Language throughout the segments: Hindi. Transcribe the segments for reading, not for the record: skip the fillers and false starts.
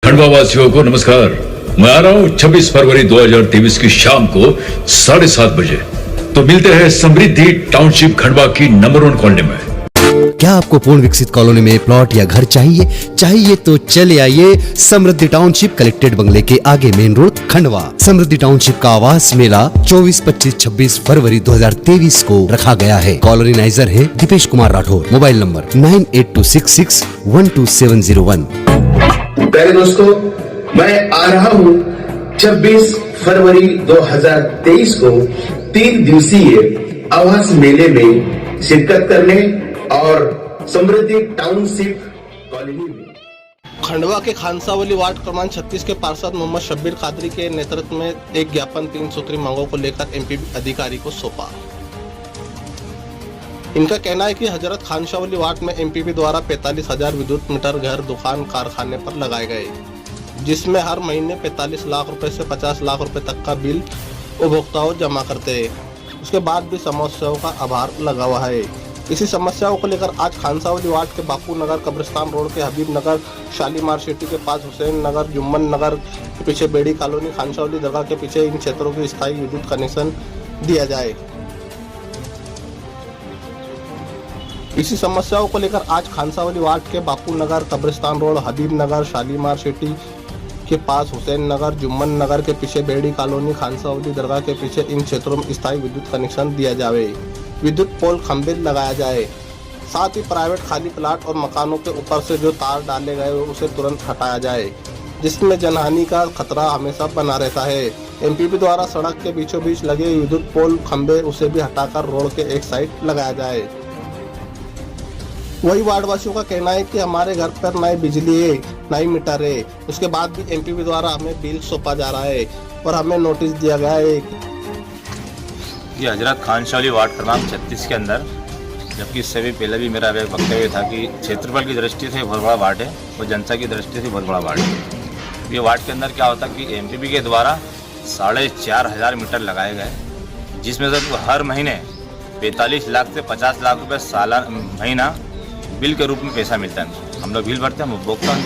खंडवा वासियों को नमस्कार। मैं आ रहा हूँ 26 फरवरी 2023 की शाम को 7:30 बजे। तो मिलते हैं समृद्धि टाउनशिप खंडवा की नंबर 1 कॉलोनी में। क्या आपको पूर्ण विकसित कॉलोनी में प्लॉट या घर चाहिए तो चले आइए समृद्धि टाउनशिप कलेक्टेड बंगले के आगे मेन रोड खंडवा। समृद्धि टाउनशिप का आवास मेला 24, 25, 26 फरवरी 2023 को रखा गया है। कॉलोनीनाइजर है दीपेश कुमार राठौर। Mobile number 9826612701। प्यारे दोस्तों, मैं आ रहा हूँ 26 फरवरी 2023 को 3 दिवसीय आवास मेले में शिरकत करने और समृद्धि टाउनशिप कॉलोनी में खंडवा के खानसावली वार्ड क्रमांक 36 के पार्षद मोहम्मद शब्बीर कादरी के नेतृत्व में एक ज्ञापन 3 सूत्री मांगों को लेकर एमपीबी अधिकारी को सौंपा। इनका कहना है कि हजरत खानसावली वार्ड में एमपीबी द्वारा 45,000 विद्युत मीटर घर, दुकान, कारखाने पर लगाए गए, जिसमें हर महीने 45 लाख रुपए से 50 लाख रुपए तक का बिल उपभोक्ताओं जमा करते हैं। उसके बाद भी समस्याओं का आभार लगा हुआ है। इसी समस्याओं को लेकर आज खानसावली वार्ड के बापू नगर, कब्रिस्तान रोड के हबीब नगर, शालीमार सिटी के पास हुसैन नगर, जुम्मन नगर के पीछे बेड़ी कॉलोनी, खानसावली दरगाह के पीछे इन क्षेत्रों की स्थायी विद्युत कनेक्शन दिया जाए। इसी समस्याओं को लेकर आज खानसावली वार्ड के बापू नगर, कब्रिस्तान रोड, हबीब नगर, शालीमार सिटी के पास हुसैन नगर, जुम्मन नगर के पीछे बेड़ी कॉलोनी, खानसावली दरगाह के पीछे इन क्षेत्रों में स्थायी विद्युत कनेक्शन दिया जाए, विद्युत पोल खंभे लगाया जाए। साथ ही प्राइवेट खाली प्लाट और मकानों के ऊपर से जो तार डाले गए उसे तुरंत हटाया जाए, जिसमें जनहानि का खतरा हमेशा बना रहता है। एमपीबी द्वारा सड़क के बीचों बीच लगे विद्युत पोल खंभे उसे भी हटाकर रोड के एक साइड लगाया जाए। वही वार्डवासियों का कहना है कि हमारे घर पर नई बिजली है, नई मीटर है, उसके बाद भी एमपीबी द्वारा हमें बिल सौंपा जा रहा है और हमें नोटिस दिया गया है। ये हजरत खानसावली वार्ड क्रमांक 36 के अंदर, जबकि इससे भी पहले भी मेरा वक्तव्य था कि क्षेत्रफल की दृष्टि से बहुत बड़ा वार्ड है और जनता की दृष्टि से बहुत बड़ा वार्ड है। ये वार्ड के अंदर क्या होता कि एमपीबी के द्वारा 4,500 मीटर लगाए गए, जिसमें से हर महीने 45 लाख से 50 लाख रुपये महीना बिल के रूप में पैसा मिलता है। हम लोग बिल भरते हैं, हम उपभोक्ता हैं।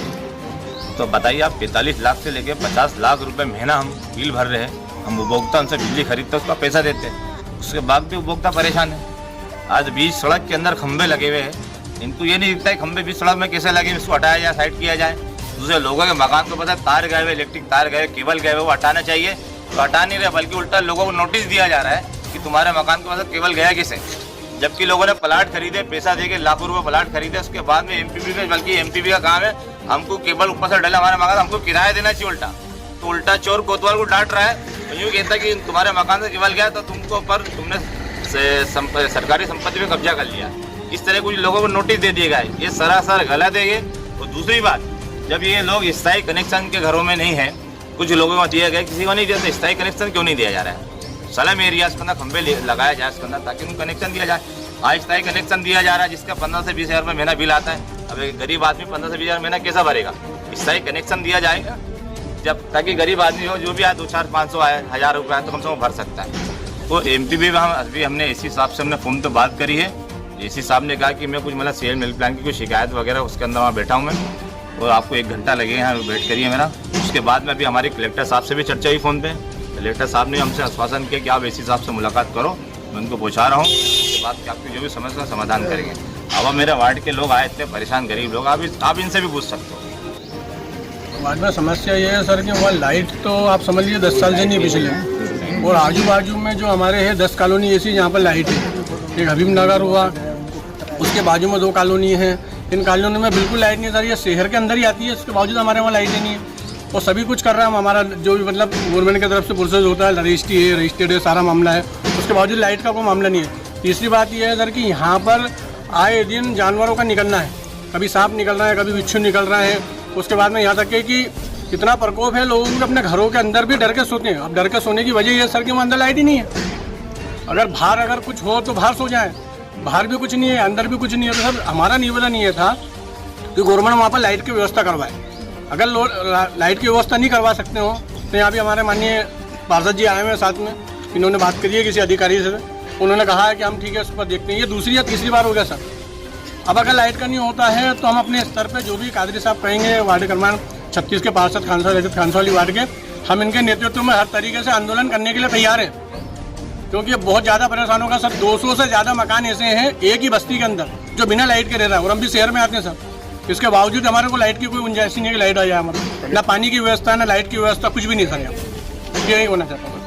तो बताइए आप 45 लाख से लेकर 50 लाख रुपए महीना हम बिल भर रहे हैं, हम उपभोक्ता उनसे बिजली खरीदते उसका पैसा देते हैं, उसके बाद भी उपभोक्ता परेशान है। आज बीच सड़क के अंदर खंभे लगे हुए हैं, इनको ये नहीं दिखता है खंभे बीच सड़क में कैसे लगे, इसको हटाया जाए, साइड किया जाए। दूसरे लोगों के मकान को पता है तार गए हुए, इलेक्ट्रिक तार गए, केबल गए हुए, वो हटाना चाहिए तो हटा नहीं रहे, बल्कि उल्टा लोगों को नोटिस दिया जा रहा है कि तुम्हारे मकान के पास केबल गया किसे। जबकि लोगों ने प्लाट खरीदे, पैसा देके लाखों रुपए प्लाट खरीदे, उसके बाद में एमपीबी में, बल्कि एमपीबी का काम है हमको केबल ऊपर से डला हमारे मकान, हमको किराया देना चाहिए उल्टा। तो उल्टा चोर कोतवाल को डांट रहा है, तो यूँ कहता है कि तुम्हारे मकान से केबल गया तो तुमको पर तुमने सरकारी संपत्ति पे कब्जा कर लिया। इस तरह कुछ लोगों को नोटिस दे दिया गया है, ये सरासर गलत है ये। और दूसरी बात, जब ये लोग स्थायी कनेक्शन के घरों में नहीं है, कुछ लोगों को दिया गया, किसी को नहीं दिया, स्थायी कनेक्शन क्यों नहीं दिया जा रहा है? सलम एरियाज के अंदर खंभे लगाया जाए इसके अंदर, ताकि उनको कनेक्शन दिया जाए। आज स्थायी कनेक्शन दिया जा रहा है जिसका 15 से 20 हज़ार महीना बिल आता है। अब एक गरीब आदमी 15 से 20 हज़ार महीना कैसा भरेगा? स्थायी कनेक्शन दिया जाएगा जब, ताकि गरीब आदमी हो, जो भी आए 200, 500 आए, 1000 रुपये आए तो कम से कम भर सकता है। तो एमपीबी में अभी हमने एसी साहब से हमने फ़ोन पर बात करी है। एसी साहब ने कहा कि मैं कुछ मतलब सेल मिल प्लान की कोई शिकायत वगैरह उसके अंदर वहाँ बैठा हूँ मैं, और आपको 1 घंटा लगेगा यहाँ वेट करिए मेरा। उसके बाद में अभी हमारे कलेक्टर साहब से भी चर्चा हुई फ़ोन पे। कलेक्टर साहब ने हमसे आश्वासन किया कि आप एसी साहब से मुलाकात करो, मैं उनको पहुँचा रहा हूँ, उसके बाद आपकी जो भी समस्या का समाधान करेंगे। अब मेरे वार्ड के लोग आए, इतने परेशान गरीब लोग, आप इनसे भी पूछ सकते हो। वार्ड में समस्या ये है सर कि वहाँ लाइट तो आप समझ लीजिए 10 साल से नहीं पिछले, और आजू बाजू में जो हमारे है 10 कॉलोनी ऐसी जहाँ पर लाइट है। एक हबीब नगर हुआ, उसके बाजू में 2 कॉलोनी है, इन कॉलोनी में बिल्कुल लाइट नहीं सर, ये शहर के अंदर ही आती है, उसके बावजूद हमारे वहाँ लाइट ही नहीं है। और सभी कुछ कर रहा है हमारा जो भी मतलब गवर्नमेंट की तरफ से प्रोसेस होता है, रजिस्ट्रेड है, सारा मामला है, उसके बावजूद लाइट का कोई मामला नहीं है। तीसरी बात यह है सर कि यहाँ पर आए दिन जानवरों का निकलना है, कभी सांप निकल रहा है, कभी बिच्छू निकल रहा है। उसके बाद में यहाँ तक है कि इतना प्रकोप है, लोगों को अपने घरों के अंदर भी डर के सोते हैं। अब डर के सोने की वजह यह सर कि वहाँ अंदर लाइट ही नहीं है। अगर बाहर अगर कुछ हो तो बाहर सो जाए, बाहर भी कुछ नहीं है, अंदर भी कुछ नहीं है। तो सर हमारा निवेदन ये था कि गवर्नमेंट वहाँ पर लाइट की व्यवस्था करवाए। अगर लाइट की व्यवस्था नहीं करवा सकते हो तो यहाँ भी हमारे माननीय पार्षद जी आए हुए हैं साथ में, इन्होंने बात करी है किसी अधिकारी से, उन्होंने कहा है कि हम ठीक है उस पर देखते हैं। ये दूसरी या तीसरी बार हो गया सर। अब अगर लाइट का नहीं होता है तो हम अपने स्तर पे जो भी कादरी साहब कहेंगे, वार्ड क्रमांक 36 के पार्षद खानसावली वार्ड के, हम इनके नेतृत्व में हर तरीके से आंदोलन करने के लिए तैयार हैं, क्योंकि बहुत ज़्यादा परेशान होगा सर। 200 से ज़्यादा मकान ऐसे हैं एक ही बस्ती के अंदर जो बिना लाइट के रह रहा है, और हम भी शहर में आते हैं सर। इसके बावजूद हमारे को लाइट की कोई गुंजाइश नहीं है कि लाइट आ जाए हमारे, ना पानी की व्यवस्था ना लाइट की व्यवस्था, कुछ भी नहीं सर यहाँ। ये नहीं होना चाहता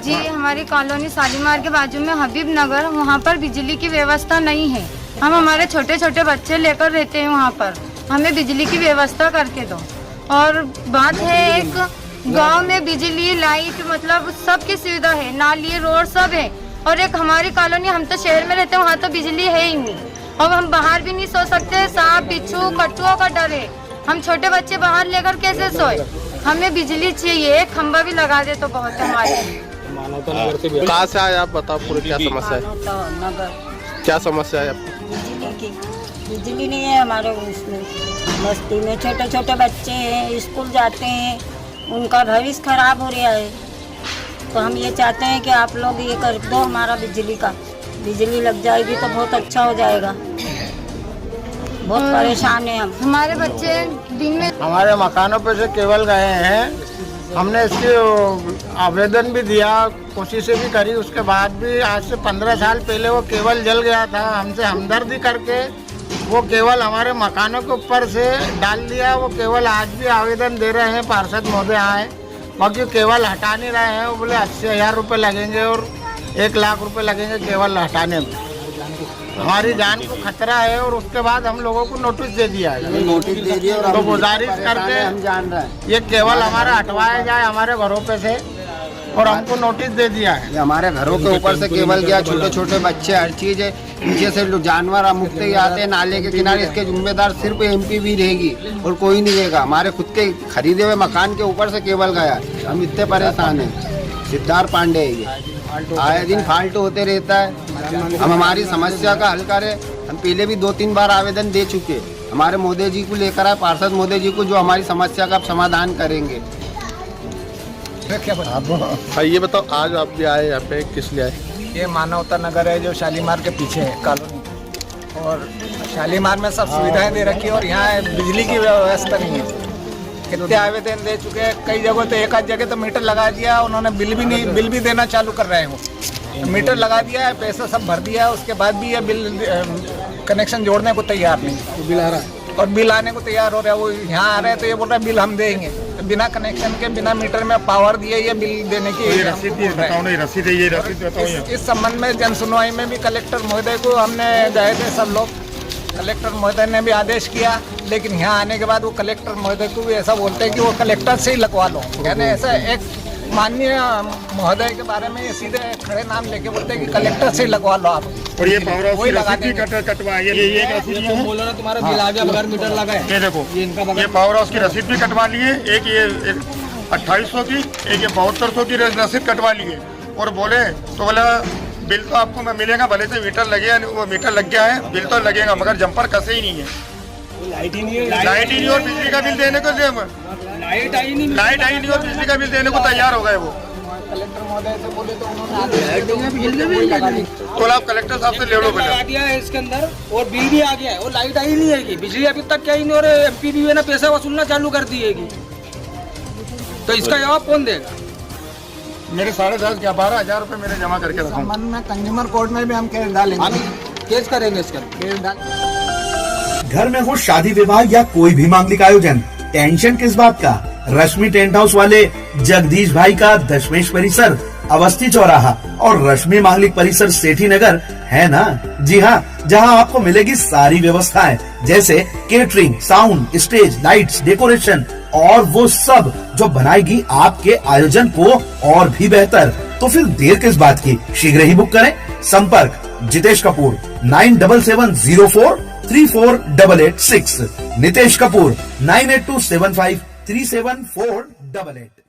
जी। हमारी कॉलोनी शालीमार के बाजू में हबीब नगर, वहाँ पर बिजली की व्यवस्था नहीं है। हम हमारे छोटे छोटे बच्चे लेकर रहते हैं वहाँ पर, हमें बिजली की व्यवस्था करके दो। और बात है एक गांव में बिजली लाइट मतलब सबकी सुविधा है, नाली रोड सब है। और एक हमारी कॉलोनी, हम तो शहर में रहते हैं, वहाँ तो बिजली है ही नहीं, और हम बाहर भी नहीं सो सकते, सांप बिच्छू कट्टुओं का डर है। हम छोटे बच्चे बाहर लेकर कैसे सोए? हमें बिजली चाहिए, एक खंभा भी लगा दे तो बहुत हमारे। कहाँ से आए आप, बताओ पूरी क्या समस्या है? क्या समस्या है आपकी? बिजली की, बिजली नहीं है हमारे उसमें बस्ती में। छोटे छोटे बच्चे हैं, स्कूल जाते हैं, उनका भविष्य खराब हो रहा है। तो हम ये चाहते हैं कि आप लोग ये कर दो हमारा बिजली का, बिजली लग जाएगी तो बहुत अच्छा हो जाएगा। बहुत परेशान है हम, हमारे बच्चे दिन में। हमारे मकानों पे से केबल गए हैं, हमने इसकी आवेदन भी दिया, कोशिशें भी करी, उसके बाद भी आज से 15 साल पहले वो केबल जल गया था। हमसे हमदर्दी करके वो केबल हमारे मकानों के ऊपर से डाल दिया। वो केबल आज भी आवेदन दे रहे हैं, पार्षद महोदय आए, बाकी केबल हटा नहीं रहे हैं। वो बोले 80,000 रुपये लगेंगे और 1 लाख रुपये लगेंगे केबल हटाने में। हमारी जान को खतरा है, और उसके बाद हम लोगों को नोटिस दे दिया है। नोटिस दे दिया और तो गुजारिश करके हम जान रहे हैं ये केबल हमारा हटवाया जाए हमारे घरों पे से, और हमको नोटिस दे दिया है। ये हमारे घरों के ऊपर से केबल गया, छोटे छोटे बच्चे, हर चीज है। नीचे से जानवर मुक्त ही आते हैं नाले के किनारे, इसके जिम्मेदार सिर्फ MP भी रहेगी और कोई नहीं रहेगा। हमारे खुद के खरीदे हुए मकान के ऊपर से केबल गया, हम इतने परेशान हैं। सिद्धार्थ पांडे है ये, आए दिन फाल्ट होते रहता है। हम हमारी समस्या का हल करें। हम पहले भी 2-3 बार आवेदन दे चुके, हमारे मोदी जी को लेकर आए, पार्षद मोदी जी को, जो हमारी समस्या का समाधान करेंगे। ये बताओ आज आप भी आए यहाँ पे, किस लिए आए? ये मानवता नगर है जो शालीमार के पीछे है कॉलोनी, और शालीमार में सब सुविधाएं दे रखी है, और यहाँ बिजली की व्यवस्था नहीं है। कितने आवेदन दे चुके हैं, कई जगहों तो एक आध जगह तो मीटर लगा दिया उन्होंने, बिल भी देना चालू कर रहे हैं। मीटर लगा दिया है, पैसा सब भर दिया है, उसके बाद भी ये बिल कनेक्शन जोड़ने को तैयार नहीं। बिल आ रहा है और बिल आने को तैयार हो रहा है। वो यहाँ आ रहे हैं तो ये बोल रहे हैं बिल हम देंगे, तो बिना कनेक्शन के, बिना मीटर में पावर दिए ये बिल देने की रसीद। इस संबंध में जन सुनवाई में भी कलेक्टर महोदय को हमने गए थे सब लोग, कलेक्टर महोदय ने भी आदेश किया, लेकिन यहाँ आने के बाद वो कलेक्टर महोदय को भी ऐसा बोलते हैं कि वो कलेक्टर से ही लगवा लो। यानी ऐसा एक माननीय महोदय के बारे में सीधे खड़े नाम लेके बोलते हैं कि कलेक्टर से ही लगवा लो आप। और ये पावर हाउस की रसीद भी कटवा, ये रसीद बोलो ना तुम्हारा बिल आ गया बगैर मीटर लगा है। ये देखो, ये पावर हाउस की रसीद भी कटवा लिए, एक ये 2800 की, एक ये 7200 की रसीद कटवा लिए, और बोले तो बोला बिल तो आपको मिलेगा, भले से मीटर लगे, वो मीटर लग गया है, बिल तो लगेगा, मगर जंपर कसे ही नहीं है। लाइट ही नहीं है, लाइट ही नहीं, और बिजली का बिल देने को लाइट आई नहीं, और बिजली का बिल देने को तैयार हो गए वो। कलेक्टर महोदय से बोले तो उन्होंने तो आप कलेक्टर साहब से ले लो लगा दिया है इसके अंदर, और बिल भी आ गया है, और लाइट आई नहीं है, बिजली अभी तक क्या ही नहीं, और MP भी है ना पैसा वसूलना चालू कर दिएगी, तो इसका जवाब कौन देगा? मेरे 10,500 क्या 12,000 रुपये मेरे जमा करके रखो। संबंध में कंज्यूमर कोर्ट में भी हम केस डालेंगे, हम केस करेंगे इसका, केस डाल। घर में हो शादी विवाह या कोई भी मांगलिक आयोजन, टेंशन किस बात का? रश्मि टेंट हाउस वाले जगदीश भाई का दशमेश परिसर, अवस्थी चौराहा और रश्मि मांगलिक परिसर सेठी नगर है ना? जी हाँ, जहाँ आपको मिलेगी सारी व्यवस्थाएं, जैसे catering, sound, stage, lights, decoration और वो सब जो बनाएगी आपके आयोजन को और भी बेहतर। तो फिर देर किस बात की, शीघ्र ही बुक करें। संपर्क जितेश कपूर 9770434886, नितेश कपूर 9827537488।